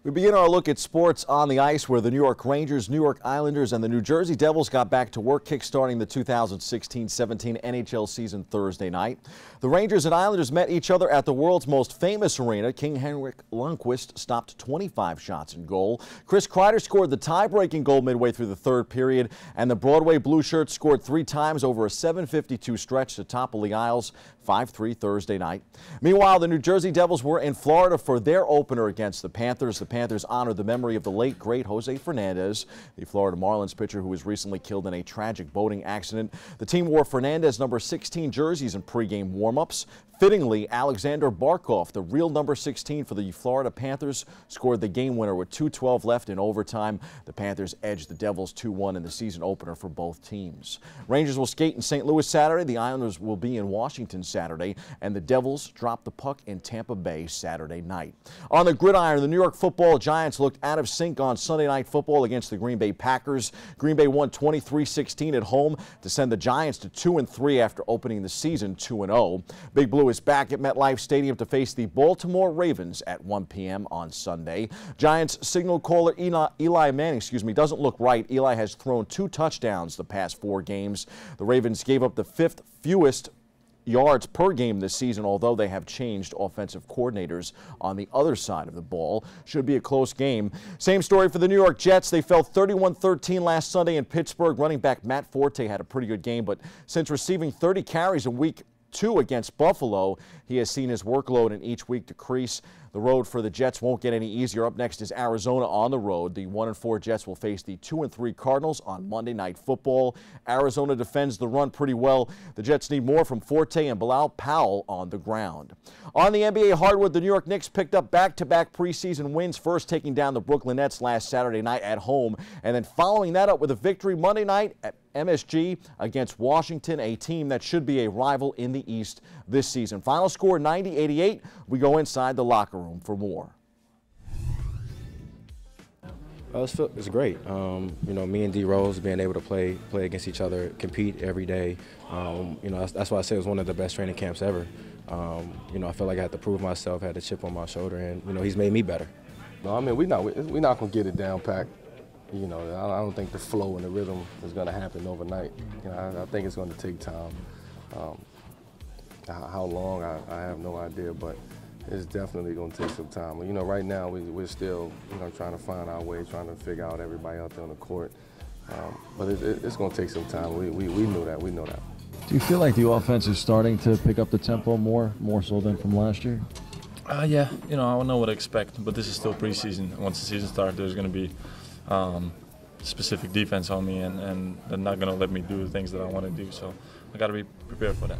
We begin our look at sports on the ice, where the New York Rangers, New York Islanders, and the New Jersey Devils got back to work, kickstarting the 2016-17 NHL season Thursday night. The Rangers and Islanders met each other at the world's most famous arena. King Henrik Lundqvist stopped 25 shots in goal. Chris Kreider scored the tie-breaking goal midway through the third period, and the Broadway Blue Shirts scored 3 times over a 7:52 stretch to topple the Isles 5-3 Thursday night. Meanwhile, the New Jersey Devils were in Florida for their opener against the Panthers. The Panthers honored the memory of the late, great Jose Fernandez, the Florida Marlins pitcher who was recently killed in a tragic boating accident. The team wore Fernandez number 16 jerseys in pregame warm-ups. Fittingly, Alexander Barkov, the real number 16 for the Florida Panthers, scored the game winner with 2:12 left in overtime. The Panthers edged the Devils 2-1 in the season opener for both teams. Rangers will skate in St. Louis Saturday. The Islanders will be in Washington Saturday, and the Devils drop the puck in Tampa Bay Saturday night. On the gridiron, the New York Football Giants looked out of sync on Sunday Night Football against the Green Bay Packers. Green Bay won 23-16 at home to send the Giants to 2-3 after opening the season 2-0. Big Blue is back at MetLife Stadium to face the Baltimore Ravens at 1 p.m. on Sunday. Giants signal caller Eli Manning, doesn't look right. Eli has thrown 2 touchdowns the past 4 games. The Ravens gave up the 5th fewest yards per game this season, although they have changed offensive coordinators on the other side of the ball. Should be a close game. Same story for the New York Jets. They fell 31-13 last Sunday in Pittsburgh. Running back Matt Forte had a pretty good game, but since receiving 30 carries in Week 2 against Buffalo, he has seen his workload in each week decrease. The road for the Jets won't get any easier. Up next is Arizona on the road. The 1-4 Jets will face the 2-3 Cardinals on Monday Night Football. Arizona defends the run pretty well. The Jets need more from Forte and Bilal Powell on the ground. On the NBA hardwood, the New York Knicks picked up back-to-back preseason wins, first taking down the Brooklyn Nets last Saturday night at home, and then following that up with a victory Monday night at MSG against Washington, a team that should be a rival in the East this season. Final score 90-88. We go inside the locker room for more. It's great. Me and D Rose being able to play against each other, compete every day. That's why I say it was one of the best training camps ever. I felt like I had to prove myself, had a chip on my shoulder, and he's made me better. No, I mean we're not gonna get it down packed. I don't think the flow and the rhythm is going to happen overnight. I think it's going to take time. How long, I have no idea, but it's definitely going to take some time. Right now we're still, trying to find our way, trying to figure out everybody out there on the court. But it's going to take some time. We knew that. We know that. Do you feel like the offense is starting to pick up the tempo more so than from last year? Yeah. I don't know what to expect, but this is still preseason. Once the season starts, there's going to be specific defense on me, and they're not going to let me do the things that I want to do, so I got to be prepared for that.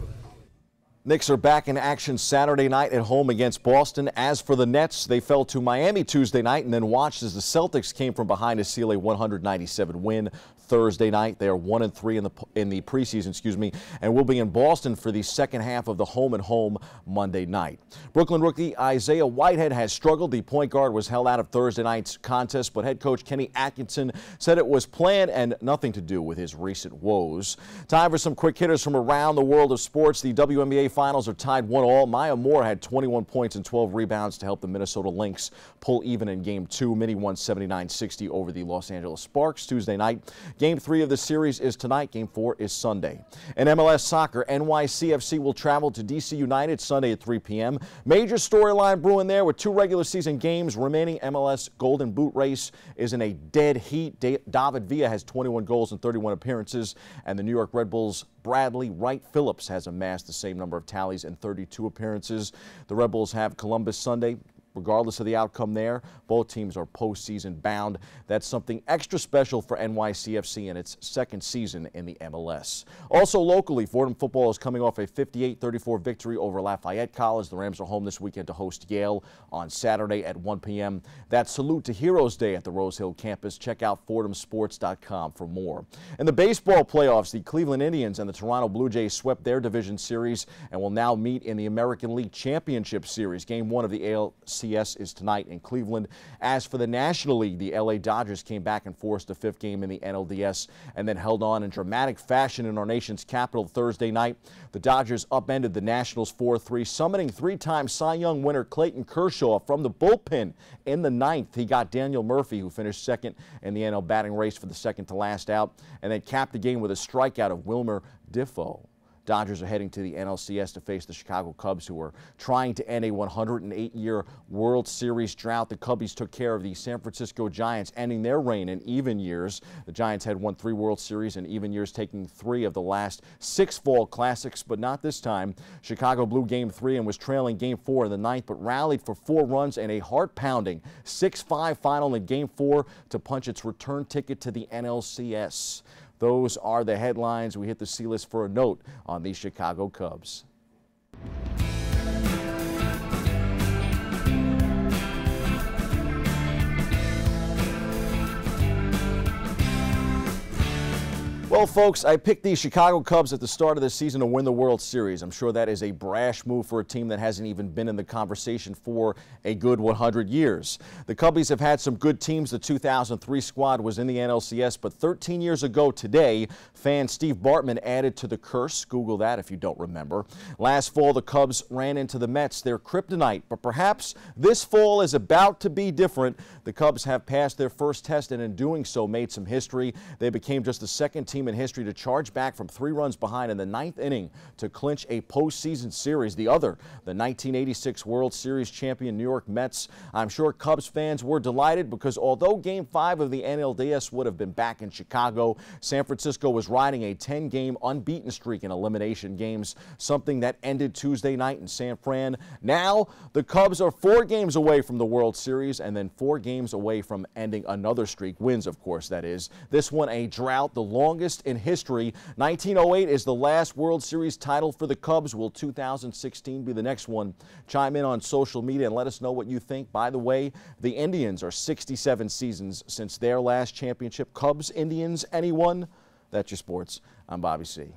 Knicks are back in action Saturday night at home against Boston. As for the Nets, they fell to Miami Tuesday night and then watched as the Celtics came from behind to seal a 197 win Thursday night. They are 1-3 in the preseason, and will be in Boston for the second half of the home-and-home Monday night. Brooklyn rookie Isaiah Whitehead has struggled. The point guard was held out of Thursday night's contest, but head coach Kenny Atkinson said it was planned and nothing to do with his recent woes. Time for some quick hitters from around the world of sports. The WNBA finals are tied 1-1. Maya Moore had 21 points and 12 rebounds to help the Minnesota Lynx pull even in Game 2. Minnie won 79-60 over the Los Angeles Sparks Tuesday night. Game 3 of the series is tonight. Game 4 is Sunday. In MLS soccer, NYCFC will travel to DC United Sunday at 3 p.m. Major storyline brewing there with 2 regular season games remaining. MLS Golden Boot race is in a dead heat. David Villa has 21 goals and 31 appearances, and the New York Red Bulls' Bradley Wright Phillips has amassed the same number of tallies and 32 appearances. The Red Bulls have Columbus Sunday. Regardless of the outcome there, both teams are postseason bound. That's something extra special for NYCFC in its second season in the MLS. Also locally, Fordham football is coming off a 58-34 victory over Lafayette College. The Rams are home this weekend to host Yale on Saturday at 1 p.m. That's Salute to Heroes Day at the Rose Hill campus. Check out FordhamSports.com for more. In the baseball playoffs, the Cleveland Indians and the Toronto Blue Jays swept their division series and will now meet in the American League Championship Series. Game 1 of the ALCS NLCS is tonight in Cleveland. As for the National League, the LA Dodgers came back and forced a 5th game in the NLDS and then held on in dramatic fashion in our nation's capital Thursday night. The Dodgers upended the Nationals 4-3, summoning 3-time Cy Young winner Clayton Kershaw from the bullpen in the 9th. He got Daniel Murphy, who finished 2nd in the NL batting race for the second to last out, and then capped the game with a strikeout of Wilmer Difo. Dodgers are heading to the NLCS to face the Chicago Cubs, who are trying to end a 108-year World Series drought. The Cubbies took care of the San Francisco Giants, ending their reign in even years. The Giants had won 3 World Series in even years, taking 3 of the last 6 fall classics, but not this time. Chicago blew Game 3 and was trailing Game 4 in the 9th, but rallied for 4 runs and a heart-pounding 6-5 final in Game 4 to punch its return ticket to the NLCS. Those are the headlines. We hit the C-list for a note on the Chicago Cubs. Well, folks, I picked the Chicago Cubs at the start of the season to win the World Series. I'm sure that is a brash move for a team that hasn't even been in the conversation for a good 100 years. The Cubbies have had some good teams. The 2003 squad was in the NLCS, but 13 years ago today, fan Steve Bartman added to the curse. Google that if you don't remember. Last fall, the Cubs ran into the Mets, their kryptonite, but perhaps this fall is about to be different. The Cubs have passed their first test and in doing so made some history. They became just the second team in history to charge back from 3 runs behind in the 9th inning to clinch a postseason series. The other, the 1986 World Series champion New York Mets. I'm sure Cubs fans were delighted because although Game 5 of the NLDS would have been back in Chicago, San Francisco was riding a 10-game unbeaten streak in elimination games, something that ended Tuesday night in San Fran. Now, the Cubs are 4 games away from the World Series and then 4 games away from ending another streak. Wins, of course, that is. This one a drought, the longest in history. 1908 is the last World Series title for the Cubs. Will 2016 be the next one? Chime in on social media and let us know what you think. By the way, the Indians are 67 seasons since their last championship. Cubs, Indians, anyone? That's your sports. I'm Bobby C.